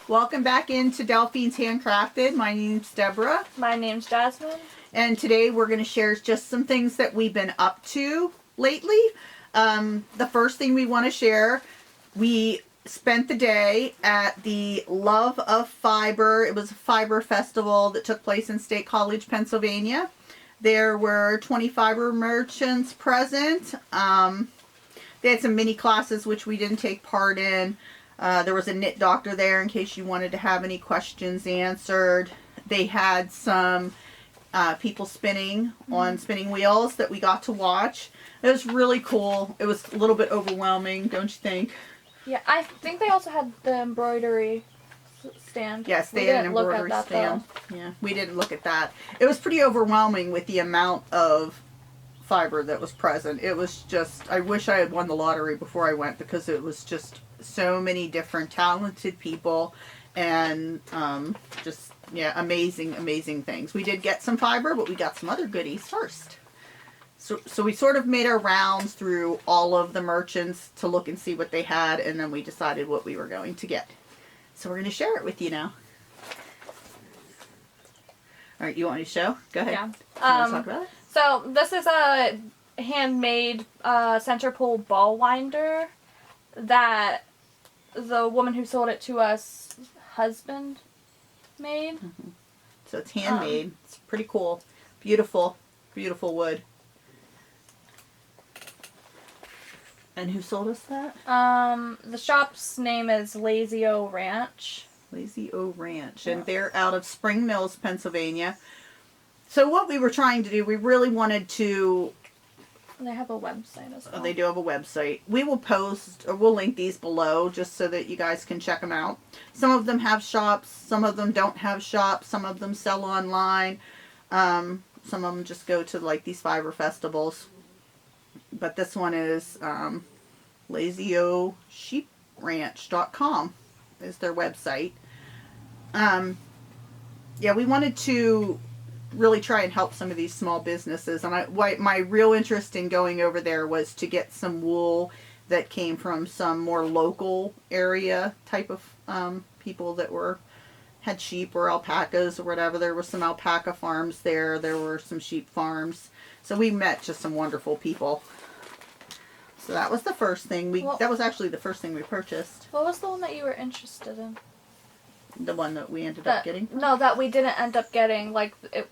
Welcome back into Delphine's Handcrafted. My name's Deborah. My name's Jasmine. And today we're going to share just some things that we've been up to lately. The first thing we want to share, we spent the day at the Love of Fiber. It was a fiber festival that took place in State College, Pennsylvania. There were 20 fiber merchants present. They had some mini classes which we didn't take part in. There was a knit doctor there in case you wanted to have any questions answered. They had some people spinning on spinning wheels that we got to watch. It was really cool. It was a little bit overwhelming, don't you think? Yeah, I think they also had the embroidery stand. Yes, they had an embroidery stand. Yeah, we didn't look at that. It was pretty overwhelming with the amount of fiber that was present. It was just, I wish I had won the lottery before I went, because it was just so many different talented people and just, yeah, amazing things. We did get some fiber, but we got some other goodies first. So we sort of made our rounds through all of the merchants to look and see what they had, and then we decided what we were going to get. So we're going to share it with you now. All right, you want me to show? Go ahead. Yeah. You want to talk about it? So this is a handmade center pull ball winder that the woman who sold it to us husband made. Mm-hmm. So it's handmade. It's pretty cool. Beautiful wood. And who sold us that? The shop's name is Lazy O Ranch. Lazy O Ranch. Yeah. And they're out of Spring Mills, Pennsylvania. So what we were trying to do, we really wanted to... They have a website as well. Oh, they do have a website. We will post, or we'll link these below just so that you guys can check them out. Some of them have shops. Some of them don't have shops. Some of them sell online. Some of them just go to like these fiber festivals. But this one is lazysheepranch.com is their website. Yeah, we wanted to really try and help some of these small businesses. And my real interest in going over there was to get some wool that came from some more local area type of people that had sheep or alpacas or whatever. There were some alpaca farms there. There were some sheep farms. So we met just some wonderful people. So that was the first thing. That was actually the first thing we purchased. What was the one that you were interested in? The one that we ended up getting? No, that we didn't end up getting. Like, it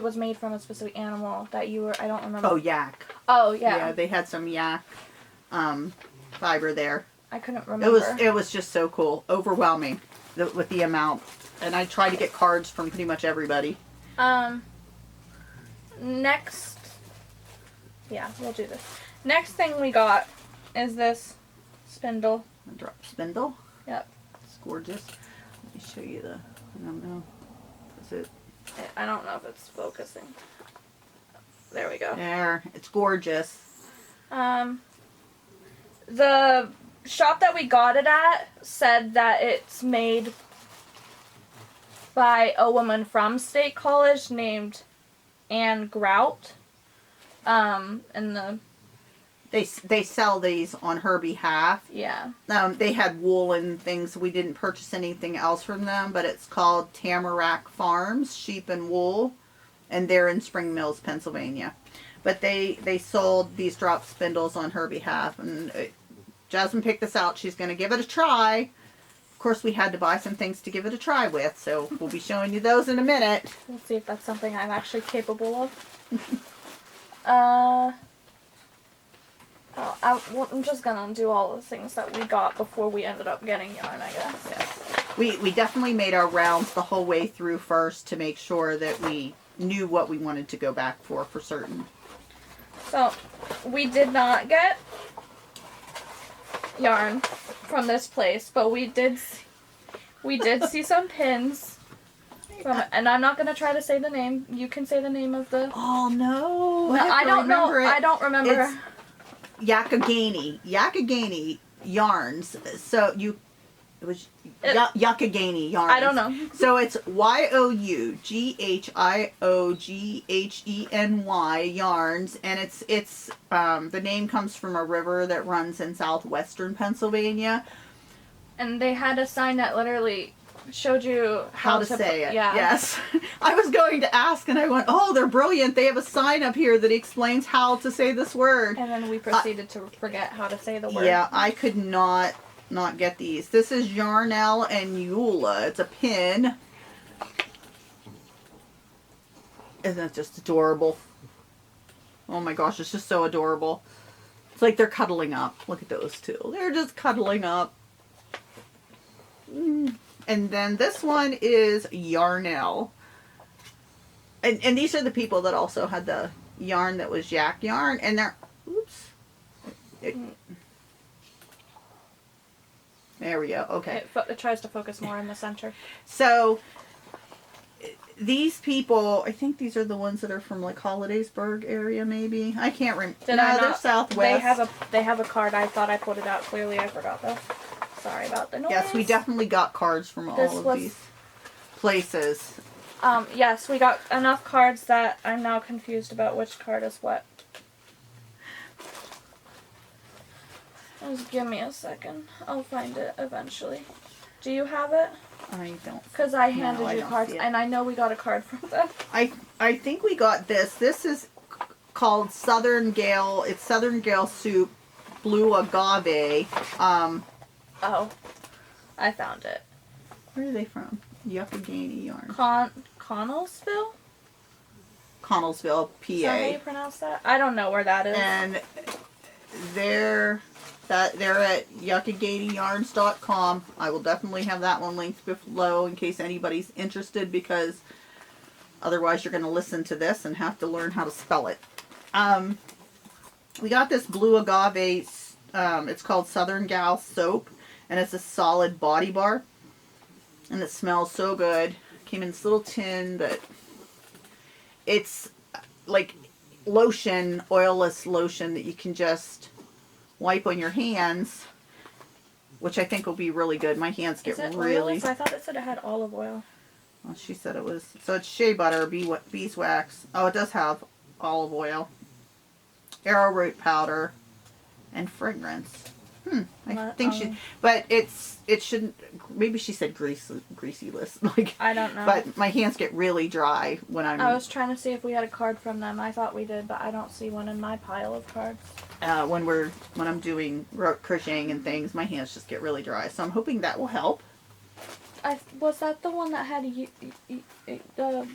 was made from a specific animal that you were, I don't remember. Oh, yak. Oh, yeah. Yeah, they had some yak fiber there. I couldn't remember. It was just so cool. Overwhelming with the amount. And I tried to get cards from pretty much everybody. Next. Yeah, we'll do this. Next thing we got is this spindle. A drop spindle. Yep. It's gorgeous. Let me show you I don't know. Is it? I don't know if it's focusing. There we go. There. It's gorgeous. The shop that we got it at said that it's made by a woman from State College named Anne Grout. And They sell these on her behalf. yeah. They had wool and things. We didn't purchase anything else from them, but it's called Tamarack Farms Sheep and Wool, and they're in Spring Mills, Pennsylvania. But they sold these drop spindles on her behalf, and Jasmine picked this out. She's going to give it a try. Of course, we had to buy some things to give it a try with, so we'll be showing you those in a minute. We'll see if that's something I'm actually capable of. I'm just gonna do all the things that we got before we ended up getting yarn, I guess. Yes. We definitely made our rounds the whole way through first to make sure that we knew what we wanted to go back for certain. So, we did not get yarn from this place, but we did see some pins from it, and I'm not gonna try to say the name. You can say the name of the... Oh no! I don't know. I don't remember. It's Yakagani yarns. So it was Yakagani yarns. I don't know. So it's YOUGHIOGHENY yarns, and it's the name comes from a river that runs in southwestern Pennsylvania. And they had a sign that literally showed you how to say it. Yeah. Yes. I was going to ask and I went, oh, they're brilliant. They have a sign up here that explains how to say this word. And then we proceeded to forget how to say the word. Yeah, I could not get these. This is Yarnell and Eula. It's a pin. Isn't that just adorable? Oh my gosh, it's just so adorable. It's like they're cuddling up. Look at those two. They're just cuddling up. And then this one is Yarnell. And these are the people that also had the yarn that was yak yarn. And they're... Oops. There we go. Okay. It tries to focus more in the center. So... These people, I think these are the ones that are from like Hollidaysburg area, maybe. I can't remember. No, they're Southwest. They have a card. I thought I put it out clearly. I forgot though. Sorry about the noise. Yes, we definitely got cards from all of these places. Yes, we got enough cards that I'm now confused about which card is what. Just give me a second. I'll find it eventually. Do you have it? I don't. Because I handed you cards, and I know we got a card from them. I think we got this. This is called Southern Gale. It's Southern Gale Soup, Blue Agave. Oh, I found it. Where are they from? Yuccogainy yarn. Connellsville? Connellsville, PA. Is that how you pronounce that? I don't know where that is. And they're at yuccogainyyarns.com. I will definitely have that one linked below in case anybody's interested, because otherwise you're going to listen to this and have to learn how to spell it. We got this Blue Agave. It's called Southern Gal Soap, and it's a solid body bar, and it smells so good. Came in this little tin, but it's like lotion, oilless lotion that you can just wipe on your hands, which I think will be really good. My hands get really... Oilless? I thought it said it had olive oil. Well, she said it was... So it's shea butter, beeswax. Oh, it does have olive oil, arrowroot powder, and fragrance. I think she... But it shouldn't... Maybe she said greasyless. Like, I don't know. But my hands get really dry when I'm... I was trying to see if we had a card from them. I thought we did, but I don't see one in my pile of cards. When I'm doing crocheting and things, my hands just get really dry. So I'm hoping that will help. Was that the one that had the...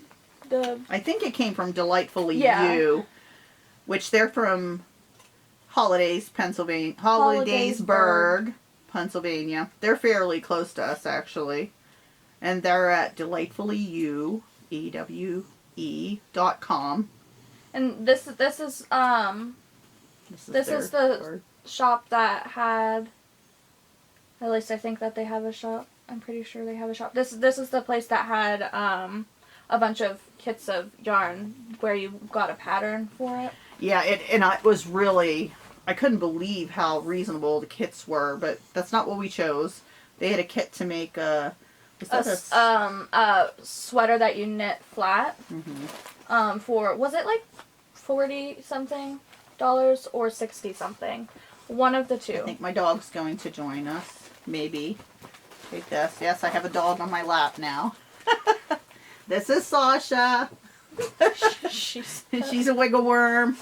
I think it came from Delightfully You, which they're from Pennsylvania. Hollidaysburg, Pennsylvania. They're fairly close to us, actually. And they're at DelightfullyYou, EWE.com. And this is the shop that had, at least I think that they have a shop. I'm pretty sure they have a shop. This is the place that had a bunch of kits of yarn where you got a pattern for it. Yeah, it was really, I couldn't believe how reasonable the kits were, but that's not what we chose. They had a kit to make a sweater that you knit flat. Mm-hmm. For, was it like $40 something or $60 something? One of the two. I think my dog's going to join us. Maybe. Take this. Yes, I have a dog on my lap now. This is Sasha. She's a wiggle worm.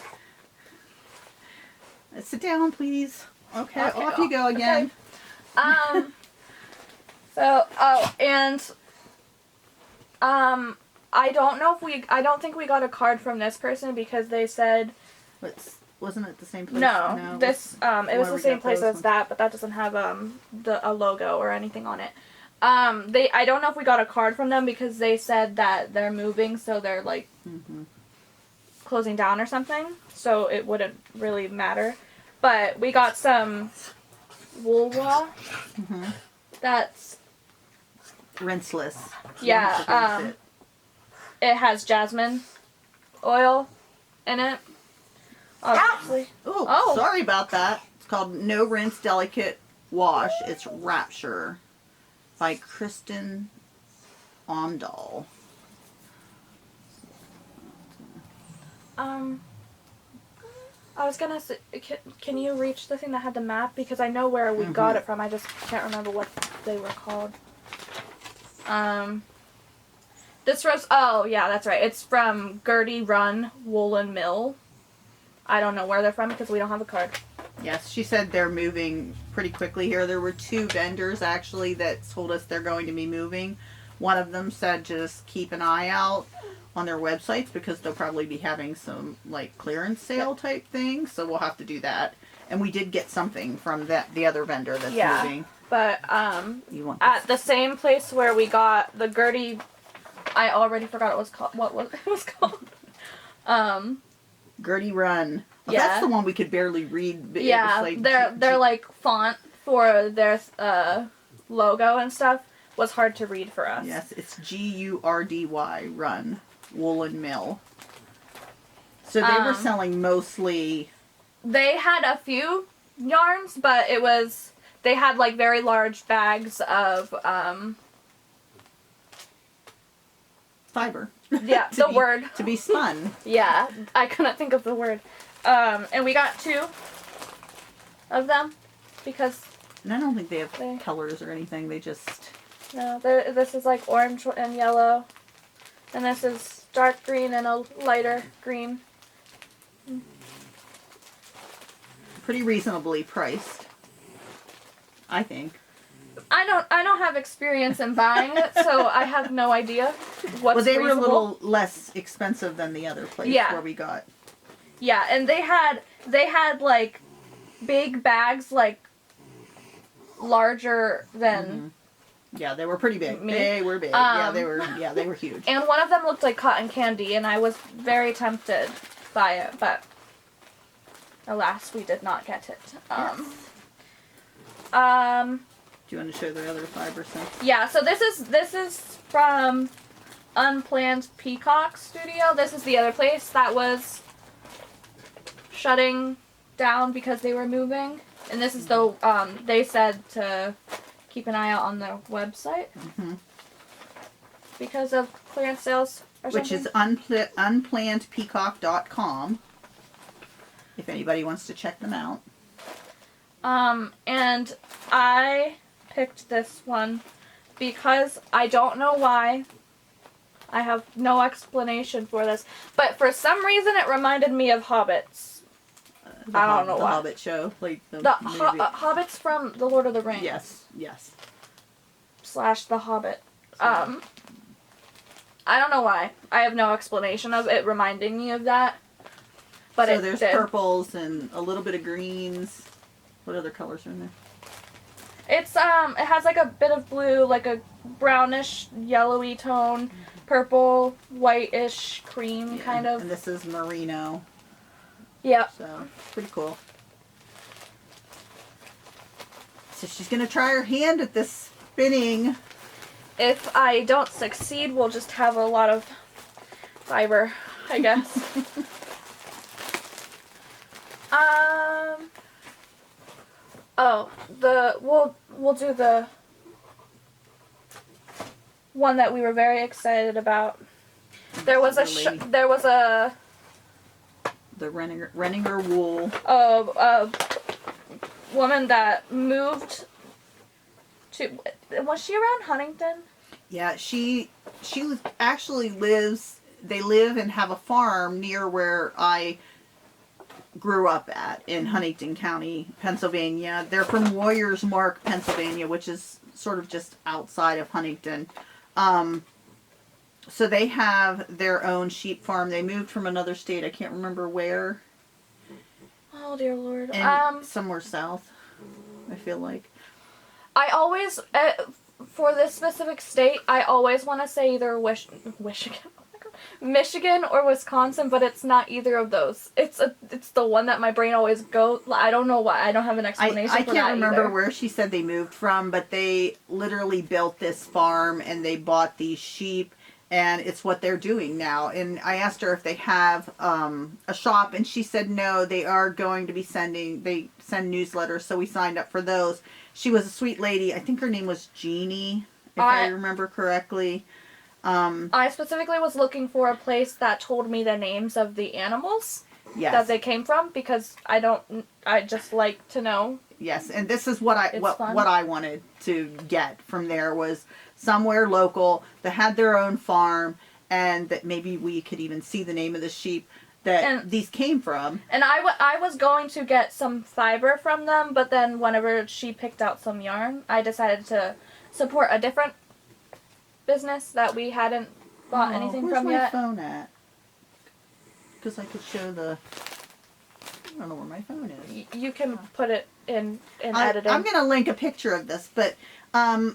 Sit down, please. Okay, off you go again. Okay. I don't think we got a card from this person because they said... Wasn't it the same place? No, it was the same place as that, but that doesn't have a logo or anything on it. I don't know if we got a card from them because they said that they're moving, so they're like closing down or something, so it wouldn't really matter. But we got some woolwa. That's rinseless. Yeah. It has jasmine oil in it. Obviously. Oh, sorry about that. It's called No Rinse Delicate Wash. It's Rapture by Kristen Omdahl. I was gonna say, can you reach the thing that had the map? Because I know where we got it from. I just can't remember what they were called. This was, oh yeah, that's right. It's from Gertie Run Woolen Mill. I don't know where they're from because we don't have a card. Yes, she said they're moving pretty quickly here. There were 2 vendors actually that told us they're going to be moving. One of them said just keep an eye out on their websites because they'll probably be having some like clearance sale type thing. So we'll have to do that. And we did get something from the other vendor that's moving. But You want at the same place where we got the Gertie, I already forgot it was called. What was it was called? Gertie Run. Oh, Yeah. That's the one we could barely read. But Yeah, it was like they're like font for their logo and stuff was hard to read for us. Yes, it's GURDY Run Woolen Mill. So they were selling mostly. They had a few yarns, but they had like very large bags of Fiber. Yeah, the word to be spun. Yeah, I couldn't think of the word. And we got 2 of them because. And I don't think they have colors or anything. They just. No, this is like orange and yellow, and this is dark green and a lighter green. Pretty reasonably priced, I think. I don't have experience in buying it, so I have no idea what's Well, they reasonable. were a little less expensive than the other place where we got. Yeah, and they had like big bags, like larger than. Mm-hmm. Yeah, they were pretty big. Me? They were big. They were huge. And one of them looked like cotton candy, and I was very tempted by it, but alas, we did not get it. Do you want to show the other fiber stuff? Yeah, so this is from Unplanned Peacock Studio. This is the other place that was shutting down because they were moving. And this is the, they said to keep an eye out on their website. Mm-hmm. Because of clearance sales or something. Which is unplannedpeacock.com. If anybody wants to check them out. And I picked this one because I don't know why. I have no explanation for this. But for some reason it reminded me of Hobbits. I don't know the why. Hobbit show. Like the movie. Hobbits from The Lord of the Rings. Yes, yes. / The Hobbit. I don't know why. I have no explanation of it reminding me of that. But so there's purples and a little bit of greens. What other colors are in there? It's it has like a bit of blue, like a brownish yellowy tone, purple, whitish cream kind of. And this is merino. Yep. So pretty cool. So she's gonna try her hand at this spinning. If I don't succeed, we'll just have a lot of fiber, I guess. We'll do the one that we were very excited about. There was a the Renninger wool. A woman that moved to, was she around Huntington? Yeah, she actually lives. They live and have a farm near where I grew up at in Huntington County, Pennsylvania. They're from Warriors Mark, Pennsylvania, which is sort of just outside of Huntington. So they have their own sheep farm. They moved from another state. I can't remember where. Oh dear Lord. And somewhere south, I feel like. I always, for this specific state, I always want to say either Michigan or Wisconsin, but it's not either of those. It's the one that my brain always goes. I don't know why. I don't have an explanation I for that can't remember either. where she said they moved from, but they literally built this farm and they bought these sheep, and it's what they're doing now. And I asked her if they have a shop, and she said no, they are going to be they send newsletters, so we signed up for those. She was a sweet lady. I think her name was Jeannie, if I remember correctly. I specifically was looking for a place that told me the names of the animals that they came from, because I just like to know. Yes, and this is what I wanted to get from there was somewhere local that had their own farm, and that maybe we could even see the name of the sheep that these came from. And I was going to get some fiber from them, but then whenever she picked out some yarn, I decided to support a different business that we hadn't bought anything from yet. Where's my phone at? Because I could show the... I don't know where my phone is. You can put it in editing. I'm going to link a picture of this, but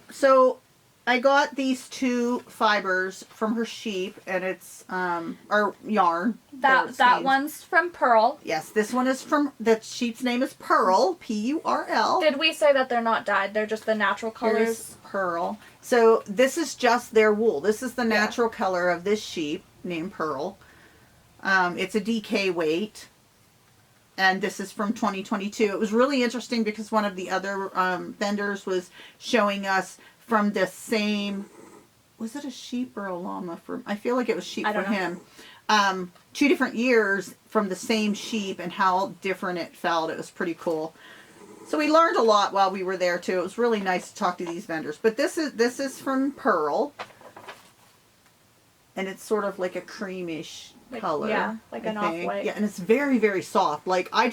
so I got these 2 fibers from her sheep, and it's or yarn. That one's from Pearl. Yes, this one is from the sheep's name is Pearl, P-U-R-L. Did we say that they're not dyed? They're just the natural colors. Here's Pearl. So this is just their wool. This is the natural color of this sheep named Pearl. It's a DK weight. And this is from 2022. It was really interesting because one of the other vendors was showing us from the same, was it a sheep or a llama? I feel like it was sheep for him. 2 different years from the same sheep and how different it felt. It was pretty cool. So we learned a lot while we were there too. It was really nice to talk to these vendors. But this is from Pearl. And it's sort of like a creamish color. Yeah, like an off-white. Yeah, and it's very, very soft. Like, I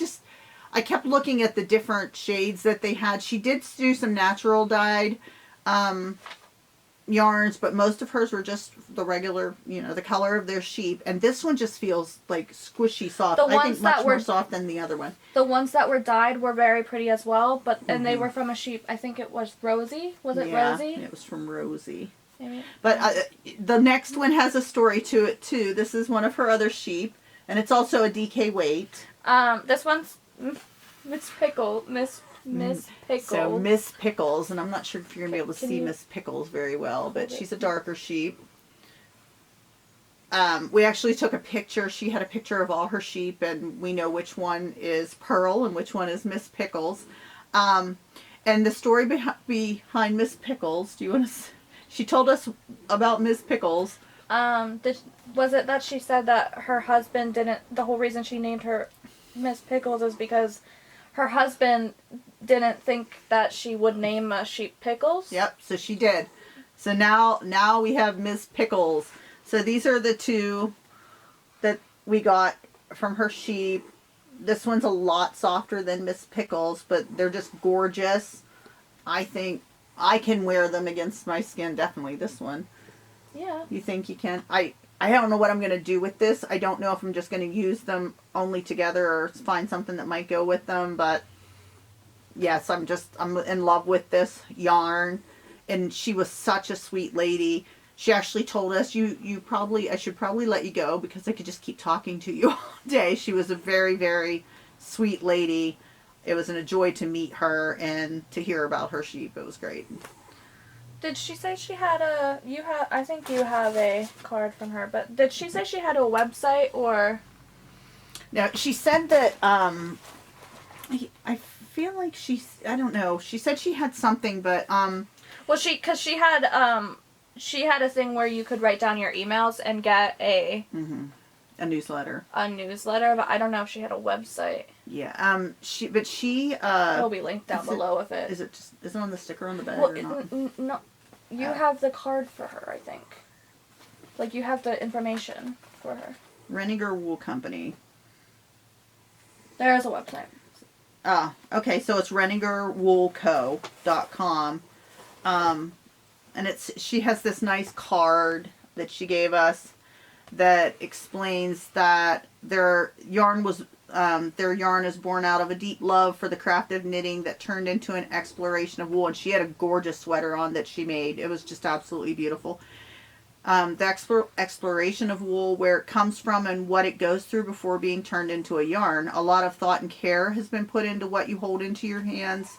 kept looking at the different shades that they had. She did do some natural dyed yarns, but most of hers were just the regular, the color of their sheep. And this one just feels like squishy soft. I think much more soft than the other one. The ones that were dyed were very pretty as well, and they were from a sheep. I think it was Rosie. Was it Rosie? Yeah, it was from Rosie. Maybe. But the next one has a story to it too. This is one of her other sheep, and it's also a DK weight. This one's Miss Pickle, Miss Pickles. So Miss Pickles, and I'm not sure if you're gonna be able to see Miss Pickles very well, but she's a darker sheep. We actually took a picture. She had a picture of all her sheep, and we know which one is Pearl and which one is Miss Pickles. And the story behind Miss Pickles. Do you want to? She told us about Miss Pickles. Was it that she said that her husband didn't... The whole reason she named her Miss Pickles is because her husband didn't think that she would name a sheep Pickles? Yep, so she did. So now we have Miss Pickles. So these are the 2 that we got from her sheep. This one's a lot softer than Miss Pickles, but they're just gorgeous. I think I can wear them against my skin, definitely. This one. Yeah. You think you can? I don't know what I'm going to do with this. I don't know if I'm just going to use them only together or find something that might go with them. But yes, I'm in love with this yarn. And she was such a sweet lady. She actually told us, I should probably let you go because I could just keep talking to you all day. She was a very, very sweet lady. It was a joy to meet her and to hear about her sheep. It was great. Did she say she had I think you have a card from her, but did she say she had a website or? No, she said that, I feel like I don't know. She said she had something, but, Well, cause she had a thing where you could write down your emails and get a newsletter. A newsletter, but I don't know if she had a website. Yeah. She it'll be linked down below with it. Is it on the sticker on the bag well, or not? No. You have the card for her, I think. Like, you have the information for her. Renninger Wool Company. There is a website. Okay, so it's renningerwoolco.com. And she has this nice card that she gave us that explains that their yarn is born out of a deep love for the craft of knitting that turned into an exploration of wool. And she had a gorgeous sweater on that she made. It was just absolutely beautiful. The exploration of wool, where it comes from and what it goes through before being turned into a yarn. A lot of thought and care has been put into what you hold into your hands.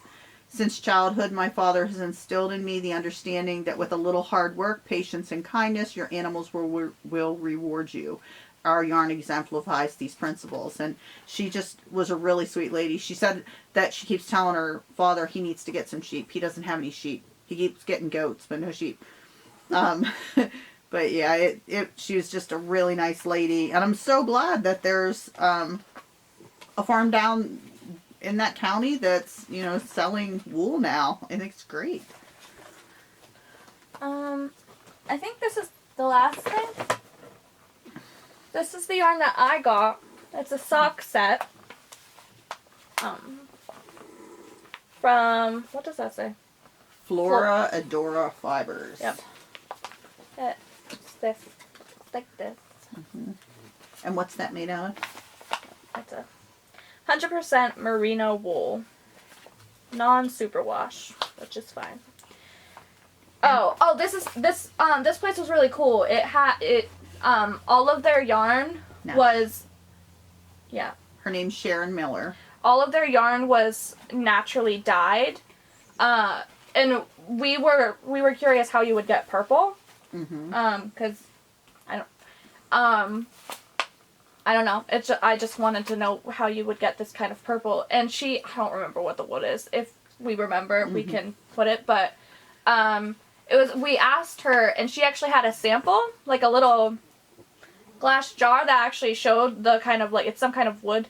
Since childhood, my father has instilled in me the understanding that with a little hard work, patience, and kindness, your animals will reward you. Our yarn exemplifies these principles. And she just was a really sweet lady. She said that she keeps telling her father he needs to get some sheep. He doesn't have any sheep. He keeps getting goats, but no sheep. But yeah, she was just a really nice lady. And I'm so glad that there's a farm down in that county that's, selling wool now. I think it's great. I think this is the last thing. This is the yarn that I got. It's a sock set. From, what does that say? Flora Adora Fibers. Yep. It's this. It's like this. And what's that made out of? It's a 100% merino wool. Non-superwash, which is fine. Oh, this place was really cool. It had all of their yarn was, yeah. Her name's Sharon Miller. All of their yarn was naturally dyed, and we were curious how you would get purple, because I don't know. I just wanted to know how you would get this kind of purple, and I don't remember what the wood is. If we remember, we can put it, but we asked her, and she actually had a sample, like a little glass jar that actually showed the kind of, like, it's some kind of wood,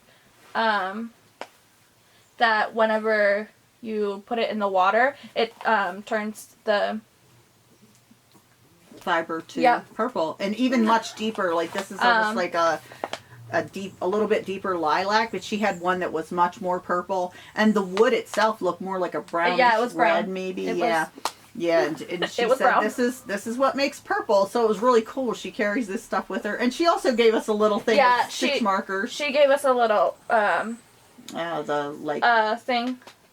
that whenever you put it in the water, it turns the fiber to purple, and even much deeper. Like this is almost like a little bit deeper lilac, but she had one that was much more purple, and the wood itself looked more like a brownish it was red, brown. maybe. It yeah. was, yeah, and she said brown. this is what makes purple, so it was really cool. She carries this stuff with her, and she also gave us a little thing of stitch markers. She gave us a little thing,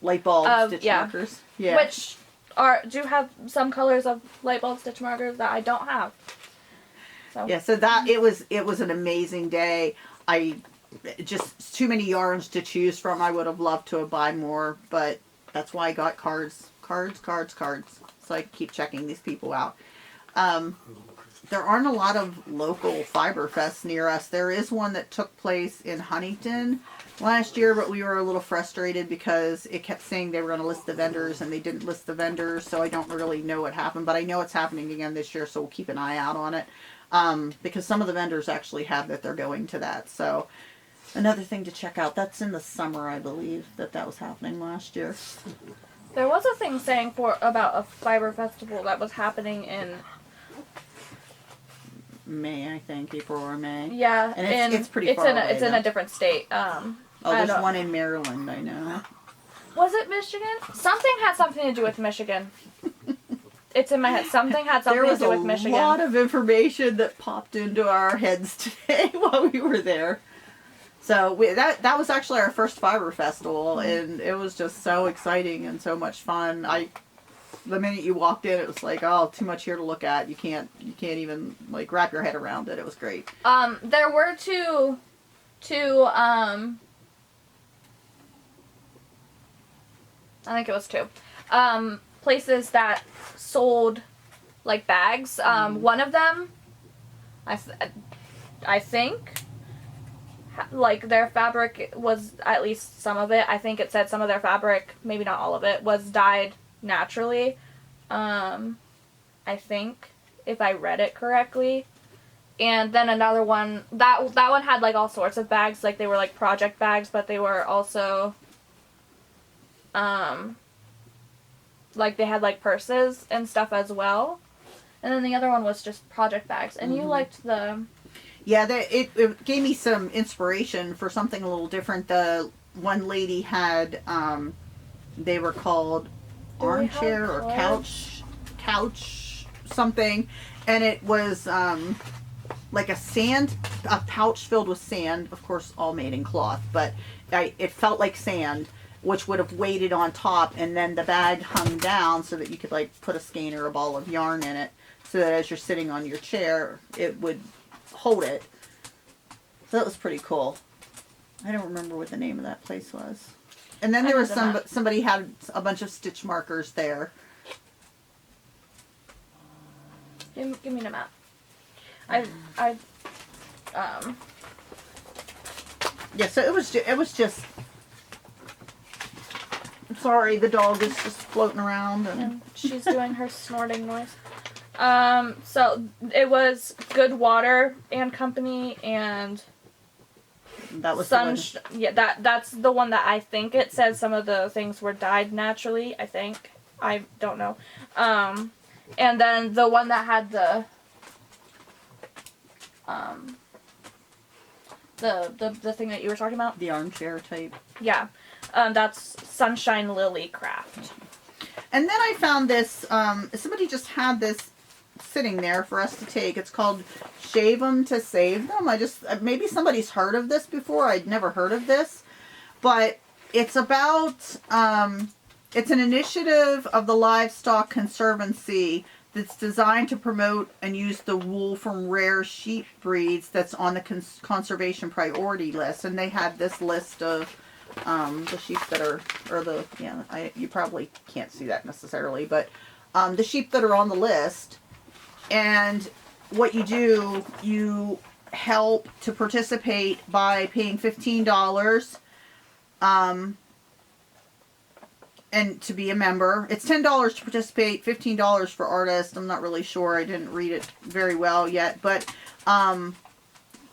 light bulb stitch markers. Yeah, which do have some colors of light bulb stitch markers that I don't have. So. Yeah, so that it was an amazing day. Just too many yarns to choose from. I would have loved to have buy more, but that's why I got cards. So I keep checking these people out. There aren't a lot of local fiber fests near us. There is one that took place in Huntington last year, but we were a little frustrated because it kept saying they were going to list the vendors, and they didn't list the vendors, so I don't really know what happened, but I know it's happening again this year, so we'll keep an eye out on it, because some of the vendors actually have that they're going to that. So another thing to check out. That's in the summer, I believe, that was happening last year. There was a thing saying about a fiber festival that was happening in May, I think, April or May. Yeah, and it's pretty far away. It's in a different state. There's one in Maryland, I know. Was it Michigan? Something had something to do with Michigan. It's in my head. Something had something to do with Michigan. There was a lot of information that popped into our heads today while we were there. So that was actually our first fiber festival, and it was just so exciting and so much fun. The minute you walked in, it was like, oh, too much here to look at. You can't even like wrap your head around it. It was great. There were two I think it was two places that sold like bags. One of them, I think, like their fabric was, at least some of it, I think it said some of their fabric, maybe not all of it, was dyed naturally. I think, if I read it correctly. And then another one, that one had like all sorts of bags, like they were like project bags, but they were also like they had like purses and stuff as well. And then the other one was just project bags. And you liked the... Yeah, it gave me some inspiration for something a little different. The one lady had, they were called armchair or couch something, and it was like a pouch filled with sand, of course all made in cloth, but it felt like sand, which would have weighted on top, and then the bag hung down so that you could like put a skein or a ball of yarn in it, so that as you're sitting on your chair it would hold it. So that was pretty cool. I don't remember what the name of that place was. And then there was somebody had a bunch of stitch markers there. Give me the map. Yeah, so it was just. I'm sorry, the dog is just floating around and she's doing her snorting noise. So it was Good Water and Company, and that was that's the one that I think it says some of the things were dyed naturally, I think. I don't know. And then the one that had the thing that you were talking about? The armchair type. Yeah. That's Sunshine Lily Craft. And then I found this, somebody just had this sitting there for us to take. It's called Shave 'em to Save Them. Maybe somebody's heard of this before. I'd never heard of this. But it's about, it's an initiative of the Livestock Conservancy that's designed to promote and use the wool from rare sheep breeds that's on the conservation priority list. And they had this list of the sheep that are, you probably can't see that necessarily, but the sheep that are on the list. And what you do, you help to participate by paying $15 and to be a member. It's $10 to participate, $15 for artists. I'm not really sure. I didn't read it very well yet, but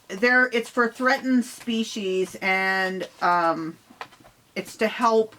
it's for threatened species, and it's to help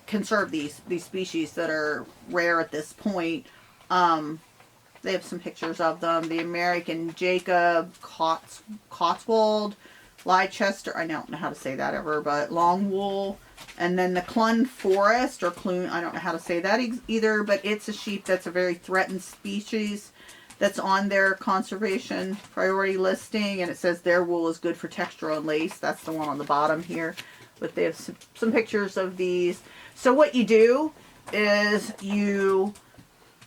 conserve these species that are rare at this point. They have some pictures of them. The American Jacob, Cotswold, Leicester, I don't know how to say that ever, but long wool. And then the Clun Forest, or Clun, I don't know how to say that either, but it's a sheep that's a very threatened species that's on their conservation priority listing, and it says their wool is good for texture and lace. That's the one on the bottom here, but they have some pictures of these. So what you do is you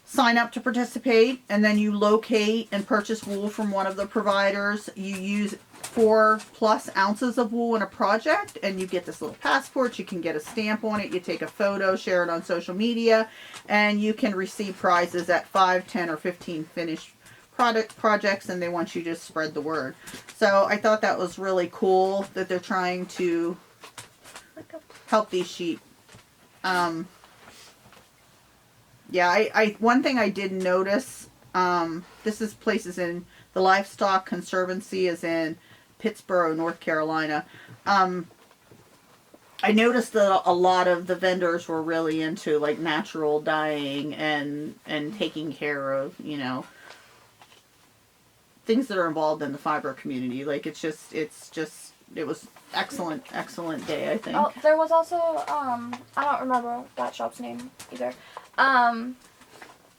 sign up to participate, and then you locate and purchase wool from one of the providers. You use 4+ ounces of wool in a project, and you get this little passport. You can get a stamp on it. You take a photo, share it on social media, and you can receive prizes at 5, 10, or 15 finished projects, and they want you to spread the word. So I thought that was really cool that they're trying to help these sheep. One thing I did notice, this place is in, the Livestock Conservancy is in Pittsboro, North Carolina. I noticed that a lot of the vendors were really into like natural dyeing and taking care of, things that are involved in the fiber community. Like it was excellent day, I think. Oh, there was also, I don't remember that shop's name either, that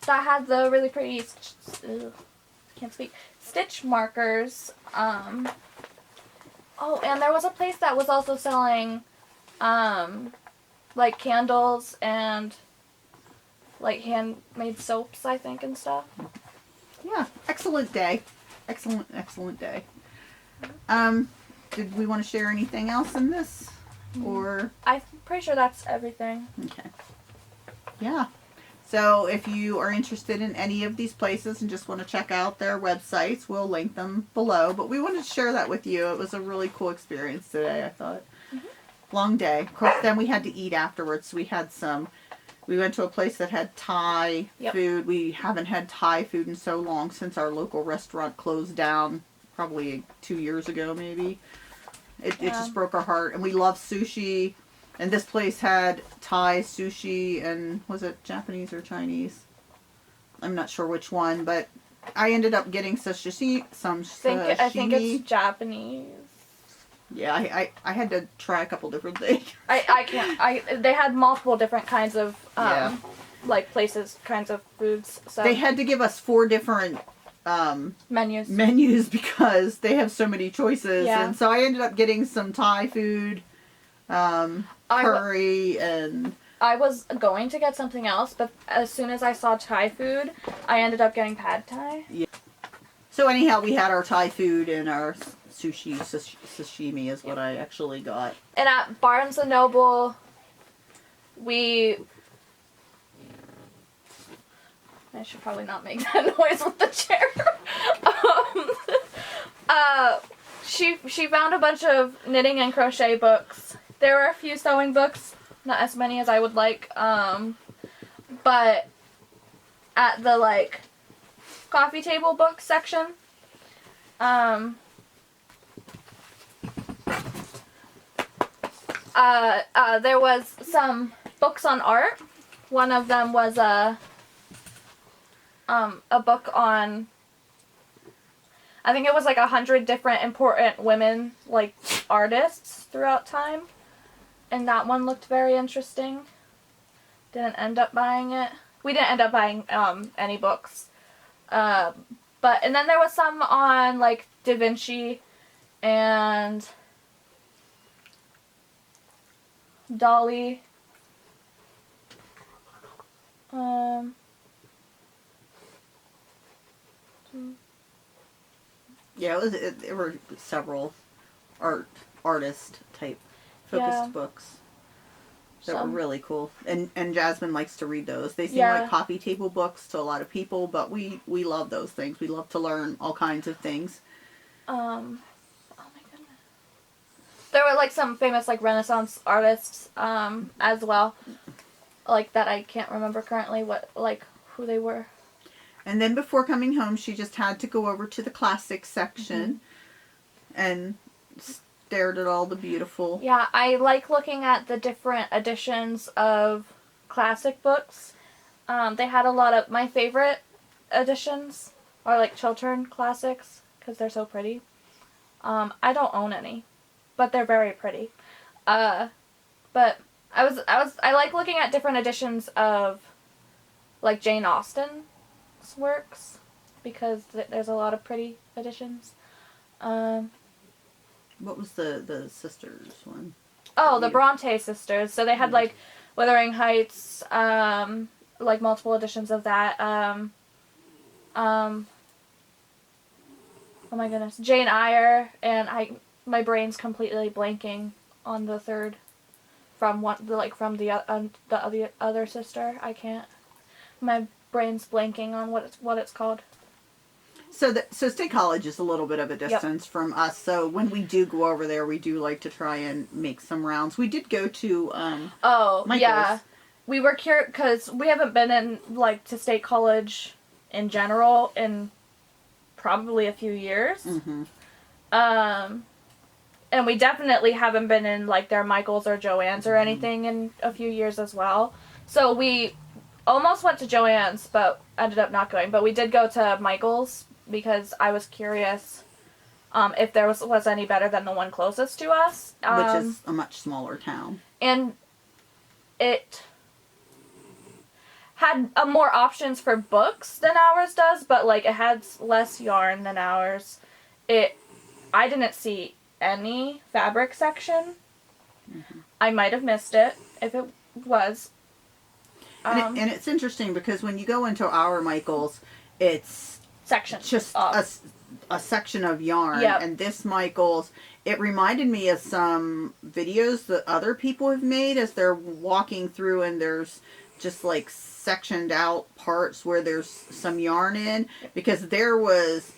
had the really pretty, stitch markers. Oh, and there was a place that was also selling, like candles and, like handmade soaps, I think, and stuff. Yeah, excellent day. Excellent day. Did we want to share anything else in this? Or I'm pretty sure that's everything. Okay. Yeah. So if you are interested in any of these places and just want to check out their websites, we'll link them below. But we wanted to share that with you. It was a really cool experience today, I thought. Long day. Of course, then we had to eat afterwards. We went to a place that had Thai food. We haven't had Thai food in so long since our local restaurant closed down probably 2 years ago, maybe. It just broke our heart. And we love sushi. And this place had Thai sushi and, was it Japanese or Chinese? I'm not sure which one, but I ended up getting sashimi. I think it's Japanese. Yeah, I had to try a couple different things. They had multiple different kinds of, like places, kinds of foods. So they had to give us 4 different menus because they have so many choices. Yeah. And so I ended up getting some Thai food, curry, and I was going to get something else, but as soon as I saw Thai food, I ended up getting pad Thai. Yeah. So anyhow, we had our Thai food and our sashimi is what I actually got. And at Barnes & Noble, I should probably not make that noise with the chair. She found a bunch of knitting and crochet books. There were a few sewing books, not as many as I would like, but at the coffee table book section, there was some books on art, One of them was a book on, I think it was like 100 different important women, like, artists throughout time. And that one looked very interesting. Didn't end up buying it. We didn't end up buying any books. And then there was some on, like, Da Vinci and Dolly. Yeah, there were several artist type focused books that were really cool. And Jasmine likes to read those. They seem like coffee table books to a lot of people, but we love those things. We love to learn all kinds of things. Oh my goodness. There were like some famous like Renaissance artists as well. Like that I can't remember currently who they were. And then before coming home, she just had to go over to the classics section and stared at all the beautiful. Yeah, I like looking at the different editions of classic books. They had a lot of my favorite editions are like children classics because they're so pretty. I don't own any, but they're very pretty. But I like looking at different editions of like Jane Austen's works because there's a lot of pretty editions. What was the sisters one? Oh, the Bronte sisters. So they had like Wuthering Heights, like multiple editions of that. Oh my goodness, Jane Eyre, and my brain's completely blanking on the third from the other sister. I can't. My brain's blanking on what it's called. So State College is a little bit of a distance from us. So when we do go over there, we do like to try and make some rounds. We did go to Michael's. Yeah, we were curious because we haven't been in to State College in general in probably a few years. Mm-hmm. And we definitely haven't been in their Michael's or Joann's or anything in a few years as well. So we almost went to Joann's, but ended up not going. But we did go to Michael's because I was curious if there was any better than the one closest to us. Which is a much smaller town. And it had more options for books than ours does, but it had less yarn than ours. I didn't see any fabric section. Mm-hmm. I might have missed it if it was. And it's interesting because when you go into our Michael's, it's just a section of yarn. Yep. And this Michael's, it reminded me of some videos that other people have made as they're walking through, and there's just sectioned out parts where there's some yarn in, because there was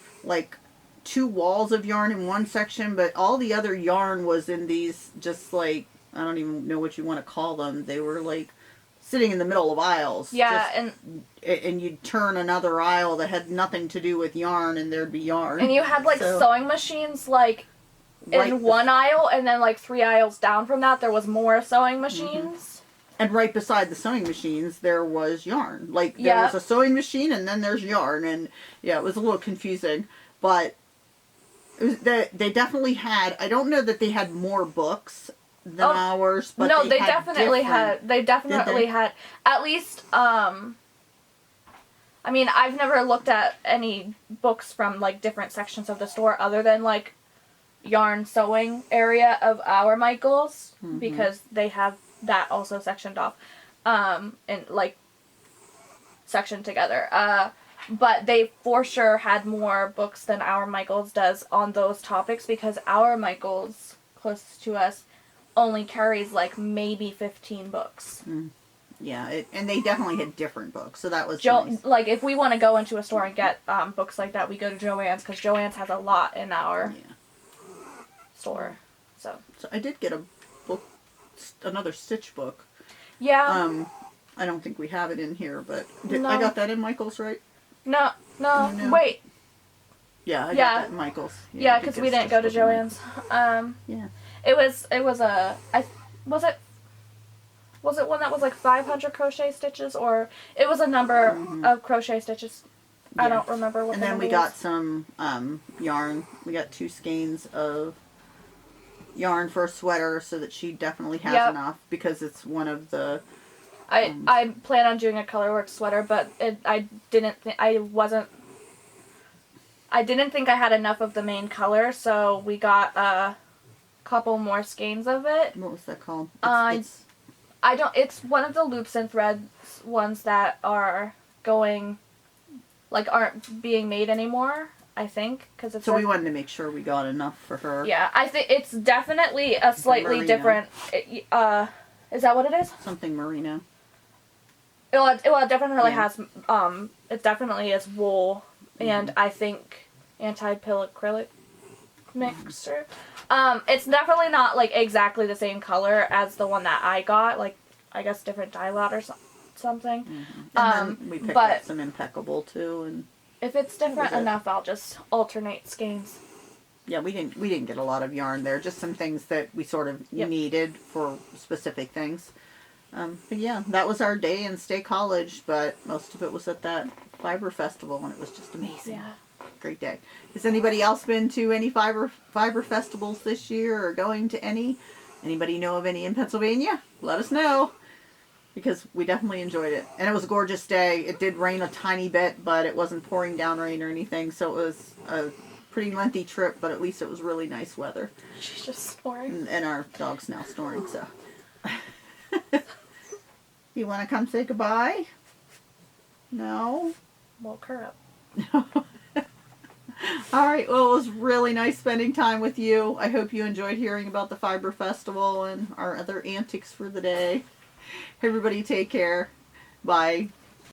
2 walls of yarn in one section, but all the other yarn was in these just I don't even know what you want to call them. They were sitting in the middle of aisles. Yeah, and you'd turn another aisle that had nothing to do with yarn, and there'd be yarn. And you had sewing machines in one aisle, and then 3 aisles down from that there was more sewing machines. Mm-hmm. And right beside the sewing machines there was yarn. There was a sewing machine, and then there's yarn, and it was a little confusing, but they definitely had. I don't know that they had more books than ours, but no, they definitely had. They definitely had at least. I mean, I've never looked at any books from different sections of the store other than yarn sewing area of our Michael's, mm-hmm. because they have that also sectioned off, and sectioned together. But they for sure had more books than our Michael's does on those topics, because our Michael's closest to us only carries maybe 15 books. Mm. Yeah, and they definitely had different books, so that was nice. If we want to go into a store and get books like that, we go to Joann's, because Joann's has a lot in our store. So I did get a book, another Stitch book. Yeah. I don't think we have it in here, but I got that in Michael's, right? No, wait. Yeah, I got that in Michael's. Yeah, because we didn't go to Joann's. Yeah. It was Was it one that was like 500 crochet stitches, or it was a number of crochet stitches? I Yeah. don't remember what. And the then number we got was. some yarn. We got 2 skeins of yarn for a sweater, so that she definitely has enough, because it's one of the. I plan on doing a colorwork sweater, but I didn't think I had enough of the main color, so we got a couple more skeins of it. What was that called? It's one of the loops and threads ones that are going, like, aren't being made anymore, I think, because it's. So we wanted to make sure we got enough for her. Yeah, I think it's definitely a slightly different. Is that what it is? Something merino. Well, it definitely has. It definitely is wool, and I think anti-pill acrylic mixture. It's definitely not like exactly the same color as the one that I got. Like, I guess different dye lot or something. And then we picked up some impeccable too, and if it's different enough, I'll just alternate skeins. Yeah, we didn't get a lot of yarn there. Just some things that we sort of needed for specific things. But yeah, that was our day in State College, but most of it was at that fiber festival, and it was just amazing. Yeah. Great day. Has anybody else been to any fiber festivals this year, or going to any? Anybody know of any in Pennsylvania? Let us know, because we definitely enjoyed it. And it was a gorgeous day. It did rain a tiny bit, but it wasn't pouring down rain or anything, so it was a pretty lengthy trip, but at least it was really nice weather. She's just snoring. And our dog's now snoring, so. You want to come say goodbye? No? Woke her up. All right, well, it was really nice spending time with you. I hope you enjoyed hearing about the Fiber Festival and our other antics for the day. Everybody take care. Bye.